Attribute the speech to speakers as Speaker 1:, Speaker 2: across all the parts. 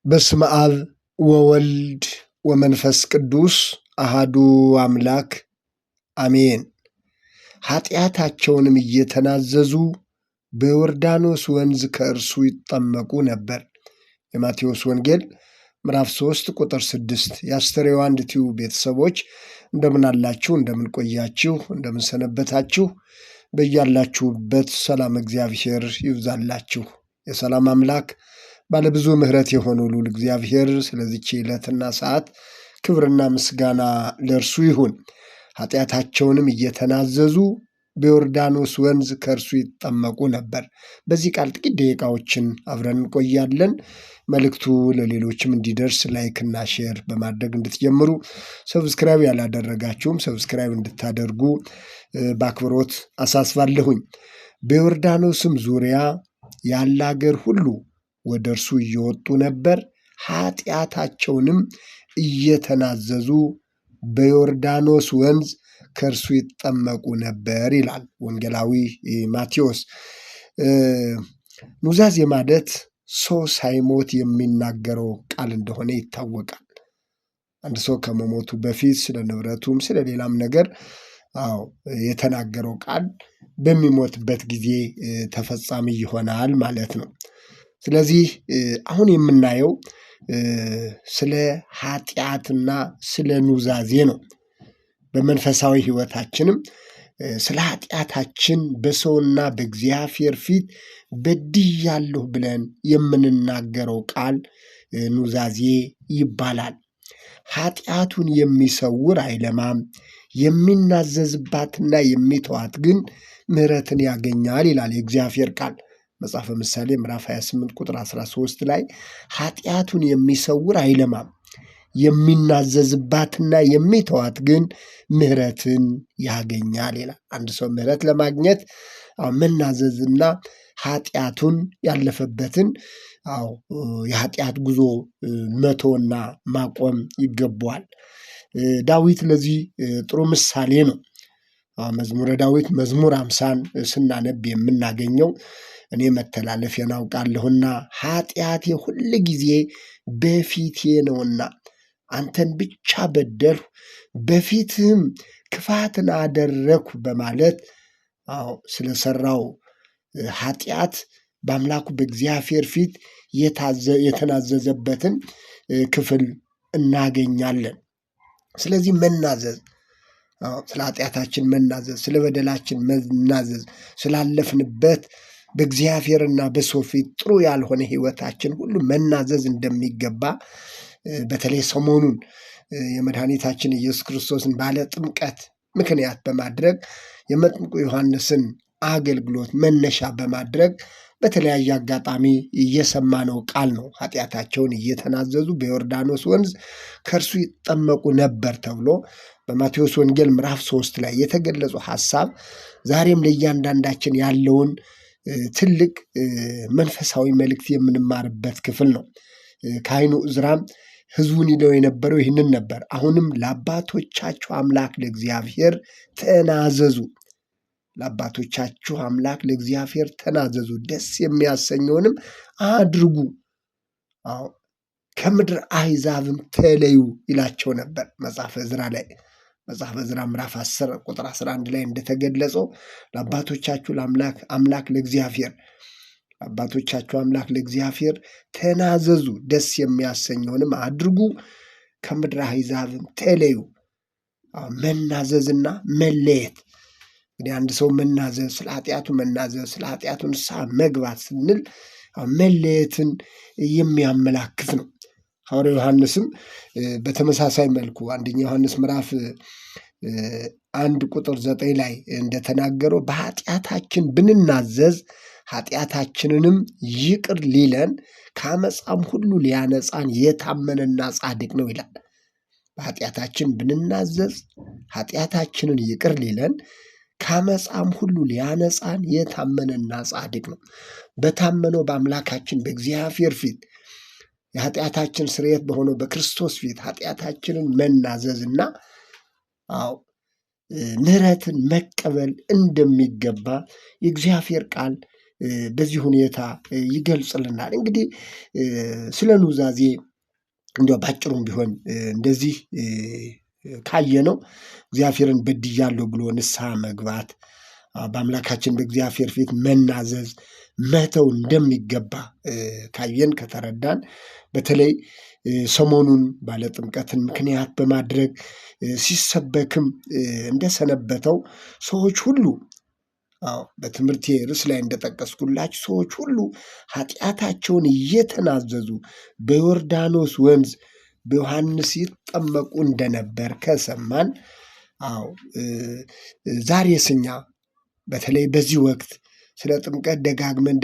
Speaker 1: በስመ አብ ወወልድ ወመንፈስ ቅዱስ አሃዱ አምላክ አሜን። ኃጢአታቸውንም እየተናዘዙ በዮርዳኖስ ወንዝ ከእርሱ ይጠመቁ ነበር። የማቴዎስ ወንጌል ምዕራፍ 3 ቁጥር 6። የአስተርእዮ አንድ ቲዩብ ቤተሰቦች እንደምን አላችሁ? እንደምን ቆያችሁ? እንደምን ሰነበታችሁ? በያላችሁበት ሰላም እግዚአብሔር ይብዛላችሁ። የሰላም አምላክ ባለብዙ ምሕረት የሆነው ልዑል እግዚአብሔር ስለዚች ዕለትና ሰዓት ክብርና ምስጋና ለእርሱ ይሁን። ኃጢአታቸውንም እየተናዘዙ በዮርዳኖስ ወንዝ ከእርሱ ይጠመቁ ነበር። በዚህ ቃል ጥቂት ደቂቃዎችን አብረን እንቆያለን። መልእክቱ ለሌሎችም እንዲደርስ ላይክና ሼር በማድረግ እንድትጀምሩ፣ ሰብስክራይብ ያላደረጋችሁም ሰብስክራይብ እንድታደርጉ በአክብሮት አሳስባለሁኝ። በዮርዳኖስም ዙሪያ ያለ አገር ሁሉ ወደ እርሱ እየወጡ ነበር፣ ኃጢአታቸውንም እየተናዘዙ በዮርዳኖስ ወንዝ ከእርሱ ይጠመቁ ነበር ይላል ወንጌላዊ ማቴዎስ። ኑዛዜ ማለት ሰው ሳይሞት የሚናገረው ቃል እንደሆነ ይታወቃል። አንድ ሰው ከመሞቱ በፊት ስለ ንብረቱም ስለ ሌላም ነገር የተናገረው ቃል በሚሞትበት ጊዜ ተፈጻሚ ይሆናል ማለት ነው። ስለዚህ አሁን የምናየው ስለ ኃጢአትና ስለ ኑዛዜ ነው። በመንፈሳዊ ሕይወታችንም ስለ ኃጢአታችን በሰውና በእግዚአብሔር ፊት በድያለሁ ብለን የምንናገረው ቃል ኑዛዜ ይባላል። ኃጢአቱን የሚሰውር አይለማም፣ የሚናዘዝባትና የሚተዋት ግን ምሕረትን ያገኛል ይላል የእግዚአብሔር ቃል። መጽሐፈ ምሳሌ ምዕራፍ 28 ቁጥር 13 ላይ ኃጢአቱን የሚሰውር አይለማም፣ የሚናዘዝባትና የሚተዋት ግን ምሕረትን ያገኛል ይላል። አንድ ሰው ምሕረት ለማግኘት መናዘዝና ኃጢአቱን ያለፈበትን የኃጢአት ጉዞ መተውና ማቆም ይገባዋል። ዳዊት ለዚህ ጥሩ ምሳሌ ነው። መዝሙረ ዳዊት መዝሙር 50ን ስናነብ የምናገኘው እኔ መተላለፌን አውቃለሁና ኃጢአቴ ሁል ጊዜ በፊቴ ነውና አንተን ብቻ በደልሁ፣ በፊትህም ክፋትን አደረግሁ በማለት ስለሰራው ኃጢአት በአምላኩ በእግዚአብሔር ፊት የተናዘዘበትን ክፍል እናገኛለን። ስለዚህ መናዘዝ፣ ስለ ኃጢአታችን መናዘዝ፣ ስለ በደላችን መናዘዝ፣ ስላለፍንበት በእግዚአብሔርና በሰው ፊት ጥሩ ያልሆነ ሕይወታችን ሁሉ መናዘዝ እንደሚገባ በተለይ ሰሞኑን የመድኃኒታችን ኢየሱስ ክርስቶስን ባለ ጥምቀት ምክንያት በማድረግ የመጥምቁ ዮሐንስን አገልግሎት መነሻ በማድረግ በተለያየ አጋጣሚ እየሰማነው ቃል ነው። ኃጢአታቸውን እየተናዘዙ በዮርዳኖስ ወንዝ ከእርሱ ይጠመቁ ነበር ተብሎ በማቴዎስ ወንጌል ምዕራፍ 3 ላይ የተገለጹ ሐሳብ ዛሬም ለእያንዳንዳችን ያለውን ትልቅ መንፈሳዊ መልእክት የምንማርበት ክፍል ነው። ካህኑ ዕዝራም ሕዝቡን ይለው የነበረው ይህንን ነበር። አሁንም ለአባቶቻችሁ አምላክ ለእግዚአብሔር ተናዘዙ፣ ለአባቶቻችሁ አምላክ ለእግዚአብሔር ተናዘዙ፣ ደስ የሚያሰኘውንም አድርጉ፣ ከምድር አሕዛብም ተለዩ ይላቸው ነበር። መጽሐፈ ዕዝራ ላይ መጽሐፈ ዕዝራ ምዕራፍ 10 ቁጥር 11 ላይ እንደተገለጸው ለአባቶቻችሁ አምላክ ለእግዚአብሔር አባቶቻችሁ አምላክ ለእግዚአብሔር ተናዘዙ፣ ደስ የሚያሰኘውንም አድርጉ፣ ከምድረ አሕዛብም ተለዩ። መናዘዝና መለየት እንግዲህ አንድ ሰው መናዘዝ፣ ስለ ኃጢአቱ መናዘዝ፣ ስለ ኃጢአቱ ንስሐ መግባት ስንል መለየትን የሚያመላክት ነው። ሐዋርያው ዮሐንስም በተመሳሳይ መልኩ አንደኛ ዮሐንስ ምዕራፍ 1 ቁጥር 9 ላይ እንደተናገረው በኃጢአታችን ብንናዘዝ ኃጢአታችንንም ይቅር ሊለን ከአመፃም ሁሉ ሊያነጻን የታመነና ጻድቅ ነው ይላል። በኃጢአታችን ብንናዘዝ ኃጢአታችንን ይቅር ሊለን ከአመፃም ሁሉ ሊያነጻን የታመነና ጻድቅ ነው። በታመነው በአምላካችን በእግዚአብሔር ፊት የኃጢአታችን ስርየት በሆነው በክርስቶስ ፊት ኃጢአታችንን መናዘዝና ምሕረትን መቀበል እንደሚገባ የእግዚአብሔር ቃል በዚህ ሁኔታ ይገልጽልናል። እንግዲህ ስለ ኑዛዜ እንዲያው ባጭሩም ቢሆን እንደዚህ ካየነው እግዚአብሔርን በድያለሁ ብሎ ንስሐ መግባት፣ በአምላካችን በእግዚአብሔር ፊት መናዘዝ፣ መተው እንደሚገባ ካየን ከተረዳን፣ በተለይ ሰሞኑን ባለጥምቀትን ምክንያት በማድረግ ሲሰበክም እንደሰነበተው ሰዎች ሁሉ በትምህርቴ ርዕስ ላይ እንደጠቀስኩላችሁ ሰዎች ሁሉ ኃጢአታቸውን እየተናዘዙ በዮርዳኖስ ወንዝ በዮሐንስ ይጠመቁ እንደነበር ከሰማን፣ ዛሬስ እኛ በተለይ በዚህ ወቅት ስለ ጥምቀት ደጋግመን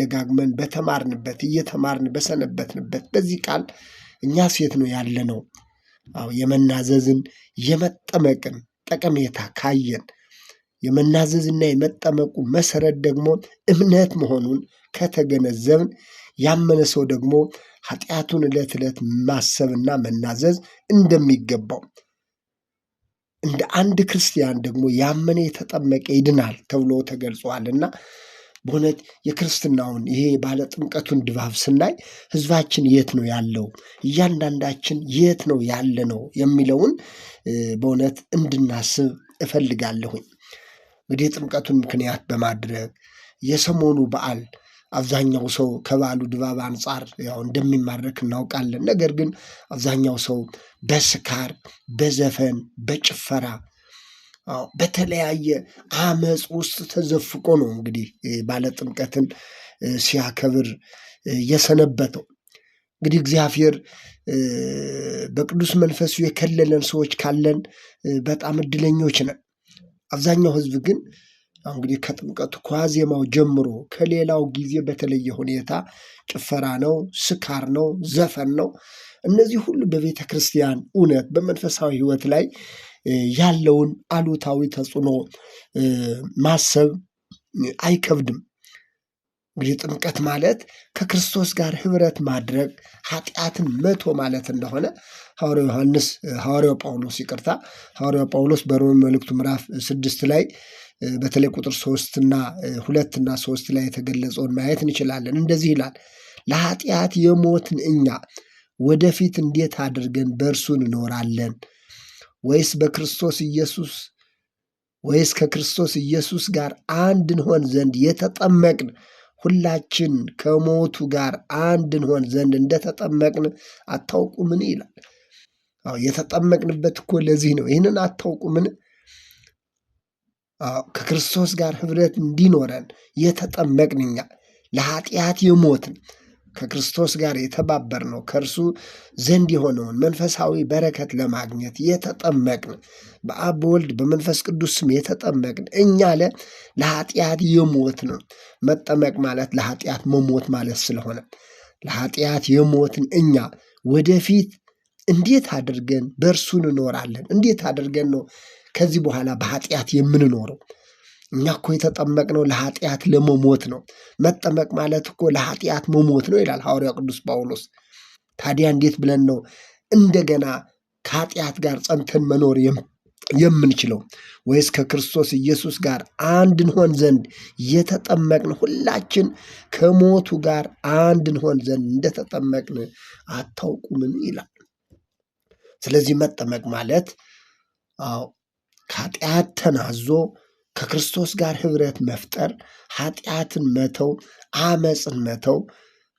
Speaker 1: በተማርንበት እየተማርን በሰነበትንበት በዚህ ቃል እኛ ሴት ነው ያለነው የመናዘዝን የመጠመቅን ጠቀሜታ ካየን፣ የመናዘዝና የመጠመቁ መሰረት ደግሞ እምነት መሆኑን ከተገነዘብን፣ ያመነ ሰው ደግሞ ኃጢአቱን ዕለት ዕለት ማሰብና መናዘዝ እንደሚገባው፣ እንደ አንድ ክርስቲያን ደግሞ ያመነ የተጠመቀ ይድናል ተብሎ ተገልጿልና በእውነት የክርስትናውን ይሄ ባለጥምቀቱን ድባብ ስናይ ሕዝባችን የት ነው ያለው፣ እያንዳንዳችን የት ነው ያለ ነው የሚለውን በእውነት እንድናስብ እፈልጋለሁኝ። እንግዲህ ጥምቀቱን ምክንያት በማድረግ የሰሞኑ በዓል አብዛኛው ሰው ከበዓሉ ድባብ አንጻር ያው እንደሚማረክ እናውቃለን። ነገር ግን አብዛኛው ሰው በስካር፣ በዘፈን፣ በጭፈራ በተለያየ አመፅ ውስጥ ተዘፍቆ ነው እንግዲህ ባለጥምቀትን ሲያከብር የሰነበተው። እንግዲህ እግዚአብሔር በቅዱስ መንፈሱ የከለለን ሰዎች ካለን በጣም እድለኞች ነን። አብዛኛው ሕዝብ ግን እንግዲህ ከጥምቀቱ ከዋዜማው ጀምሮ ከሌላው ጊዜ በተለየ ሁኔታ ጭፈራ ነው፣ ስካር ነው፣ ዘፈን ነው። እነዚህ ሁሉ በቤተ ክርስቲያን እውነት በመንፈሳዊ ሕይወት ላይ ያለውን አሉታዊ ተጽዕኖ ማሰብ አይከብድም። እንግዲህ ጥምቀት ማለት ከክርስቶስ ጋር ህብረት ማድረግ ኃጢአትን መቶ ማለት እንደሆነ ሐዋርያው ጳውሎስ በሮሜ መልእክቱ ምዕራፍ 6 ላይ በተለይ ቁጥር 2 እና 3 ላይ የተገለጸውን ማየት እንችላለን። እንደዚህ ይላል፣ ለኃጢአት የሞትን እኛ ወደፊት እንዴት አድርገን በእርሱ እንኖራለን? ወይስ ከክርስቶስ ኢየሱስ ጋር አንድ እንሆን ዘንድ የተጠመቅን ሁላችን ከሞቱ ጋር አንድ እንሆን ዘንድ እንደተጠመቅን አታውቁምን? ይላል። የተጠመቅንበት እኮ ለዚህ ነው። ይህንን አታውቁምን? ከክርስቶስ ጋር ህብረት እንዲኖረን የተጠመቅን እኛ ለኃጢአት የሞትን ከክርስቶስ ጋር የተባበርነው ከእርሱ ዘንድ የሆነውን መንፈሳዊ በረከት ለማግኘት የተጠመቅን በአብ በወልድ በመንፈስ ቅዱስ ስም የተጠመቅን እኛ ለኃጢአት የሞትን መጠመቅ ማለት ለኃጢአት መሞት ማለት ስለሆነ ለኃጢአት የሞትን እኛ ወደፊት እንዴት አድርገን በእርሱ እንኖራለን? እንዴት አድርገን ነው ከዚህ በኋላ በኃጢአት የምንኖረው? እኛ እኮ የተጠመቅነው ለኃጢአት ለመሞት ነው። መጠመቅ ማለት እኮ ለኃጢአት መሞት ነው ይላል ሐዋርያው ቅዱስ ጳውሎስ። ታዲያ እንዴት ብለን ነው እንደገና ከኃጢአት ጋር ጸንተን መኖር የምንችለው? ወይስ ከክርስቶስ ኢየሱስ ጋር አንድ እንሆን ዘንድ የተጠመቅን ሁላችን ከሞቱ ጋር አንድ እንሆን ዘንድ እንደተጠመቅን አታውቁምን? ይላል። ስለዚህ መጠመቅ ማለት ከኃጢአት ተናዞ ከክርስቶስ ጋር ህብረት መፍጠር፣ ኃጢአትን መተው፣ አመፅን መተው፣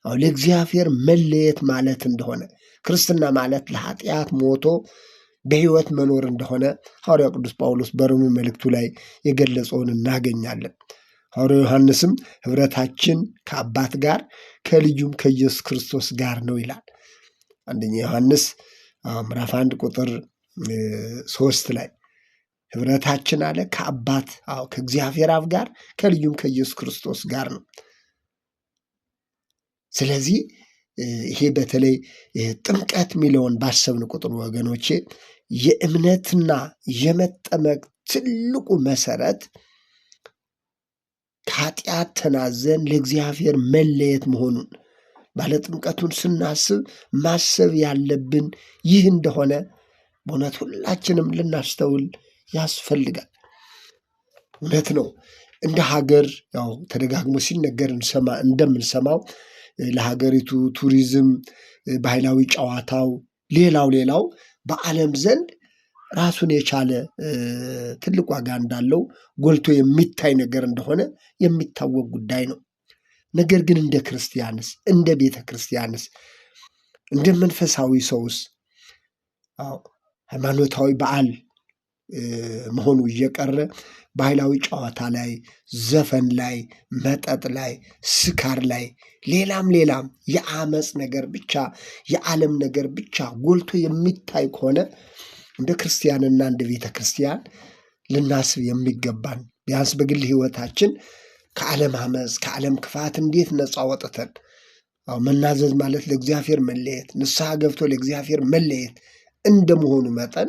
Speaker 1: ለእግዚአብሔር መለየት ማለት እንደሆነ፣ ክርስትና ማለት ለኃጢአት ሞቶ በህይወት መኖር እንደሆነ ሐዋርያው ቅዱስ ጳውሎስ በሮሜ መልእክቱ ላይ የገለጸውን እናገኛለን። ሐዋርያው ዮሐንስም ህብረታችን ከአባት ጋር ከልጁም ከኢየሱስ ክርስቶስ ጋር ነው ይላል። አንደኛ ዮሐንስ ምዕራፍ 1 ቁጥር 3 ላይ ህብረታችን አለ ከአባት ከእግዚአብሔር አብ ጋር ከልጁም ከኢየሱስ ክርስቶስ ጋር ነው። ስለዚህ ይሄ በተለይ ጥምቀት የሚለውን ባሰብን ቁጥር ወገኖቼ የእምነትና የመጠመቅ ትልቁ መሰረት ከኃጢአት ተናዘን ለእግዚአብሔር መለየት መሆኑን ባለጥምቀቱን ስናስብ ማሰብ ያለብን ይህ እንደሆነ በእውነት ሁላችንም ልናስተውል ያስፈልጋል። እውነት ነው። እንደ ሀገር ያው ተደጋግሞ ሲነገር እንደምንሰማው ለሀገሪቱ ቱሪዝም፣ ባህላዊ ጨዋታው፣ ሌላው በዓለም ዘንድ ራሱን የቻለ ትልቅ ዋጋ እንዳለው ጎልቶ የሚታይ ነገር እንደሆነ የሚታወቅ ጉዳይ ነው። ነገር ግን እንደ ክርስቲያንስ፣ እንደ ቤተ ክርስቲያንስ፣ እንደ መንፈሳዊ ሰውስ ሃይማኖታዊ በዓል መሆኑ እየቀረ ባህላዊ ጨዋታ ላይ፣ ዘፈን ላይ፣ መጠጥ ላይ፣ ስካር ላይ፣ ሌላም የአመፅ ነገር ብቻ፣ የዓለም ነገር ብቻ ጎልቶ የሚታይ ከሆነ እንደ ክርስቲያንና እንደ ቤተ ክርስቲያን ልናስብ የሚገባን ቢያንስ በግል ሕይወታችን ከዓለም አመፅ፣ ከዓለም ክፋት እንዴት ነፃ ወጥተን መናዘዝ ማለት ለእግዚአብሔር መለየት፣ ንስሐ ገብቶ ለእግዚአብሔር መለየት እንደመሆኑ መጠን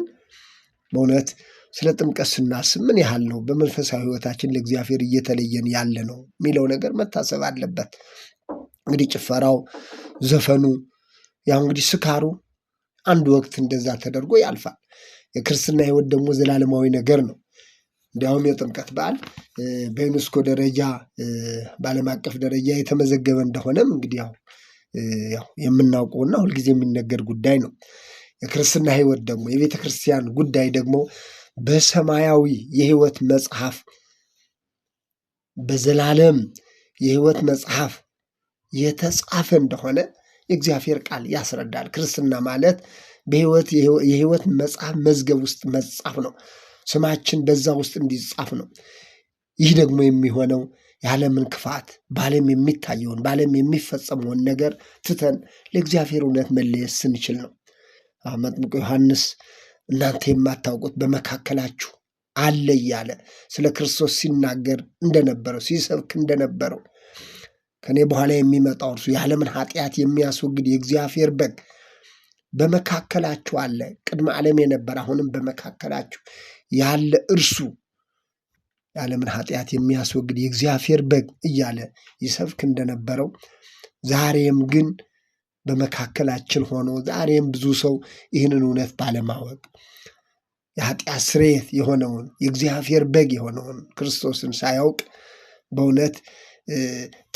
Speaker 1: በእውነት ስለ ጥምቀት ስናስብ ምን ያህል ነው በመንፈሳዊ ሕይወታችን ለእግዚአብሔር እየተለየን ያለ ነው የሚለው ነገር መታሰብ አለበት። እንግዲህ ጭፈራው፣ ዘፈኑ፣ ያው እንግዲህ ስካሩ አንድ ወቅት እንደዛ ተደርጎ ያልፋል። የክርስትና ሕይወት ደግሞ ዘላለማዊ ነገር ነው። እንዲያውም የጥምቀት በዓል በዩኔስኮ ደረጃ በዓለም አቀፍ ደረጃ የተመዘገበ እንደሆነም እንግዲህ ያው የምናውቀውና ሁልጊዜ የሚነገር ጉዳይ ነው። የክርስትና ሕይወት ደግሞ የቤተ ክርስቲያን ጉዳይ ደግሞ በሰማያዊ የሕይወት መጽሐፍ፣ በዘላለም የሕይወት መጽሐፍ የተጻፈ እንደሆነ የእግዚአብሔር ቃል ያስረዳል። ክርስትና ማለት የሕይወት መጽሐፍ መዝገብ ውስጥ መጻፍ ነው። ስማችን በዛ ውስጥ እንዲጻፍ ነው። ይህ ደግሞ የሚሆነው የዓለምን ክፋት፣ በዓለም የሚታየውን፣ በዓለም የሚፈጸመውን ነገር ትተን ለእግዚአብሔር እውነት መለየት ስንችል ነው። መጥምቁ ዮሐንስ እናንተ የማታውቁት በመካከላችሁ አለ እያለ ስለ ክርስቶስ ሲናገር እንደነበረው፣ ሲሰብክ እንደነበረው ከኔ በኋላ የሚመጣው እርሱ የዓለምን ኃጢአት የሚያስወግድ የእግዚአብሔር በግ በመካከላችሁ አለ፣ ቅድመ ዓለም የነበረ አሁንም በመካከላችሁ ያለ እርሱ የዓለምን ኃጢአት የሚያስወግድ የእግዚአብሔር በግ እያለ ይሰብክ እንደነበረው ዛሬም ግን በመካከላችን ሆኖ ዛሬም ብዙ ሰው ይህንን እውነት ባለማወቅ የኃጢአት ስርየት የሆነውን የእግዚአብሔር በግ የሆነውን ክርስቶስን ሳያውቅ በእውነት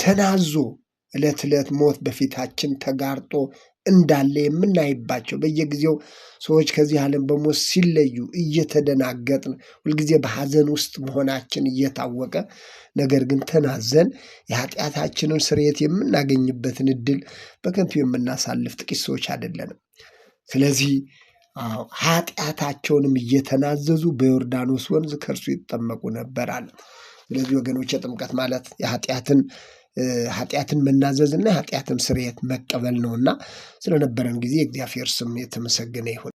Speaker 1: ተናዞ ዕለት ዕለት ሞት በፊታችን ተጋርጦ እንዳለ የምናይባቸው በየጊዜው ሰዎች ከዚህ ዓለም በሞት ሲለዩ እየተደናገጥን ሁልጊዜ በሐዘን ውስጥ መሆናችን እየታወቀ ነገር ግን ተናዘን የኃጢአታችንን ስርየት የምናገኝበትን እድል በከንቱ የምናሳልፍ ጥቂት ሰዎች አይደለንም። ስለዚህ ኃጢአታቸውንም እየተናዘዙ በዮርዳኖስ ወንዝ ከእርሱ ይጠመቁ ነበር አለ። ስለዚህ ወገኖች ጥምቀት ማለት ኃጢአትን መናዘዝና የኃጢአትን ስርየት መቀበል ነውና ስለነበረን ጊዜ እግዚአብሔር ስም የተመሰገነ ይሁን።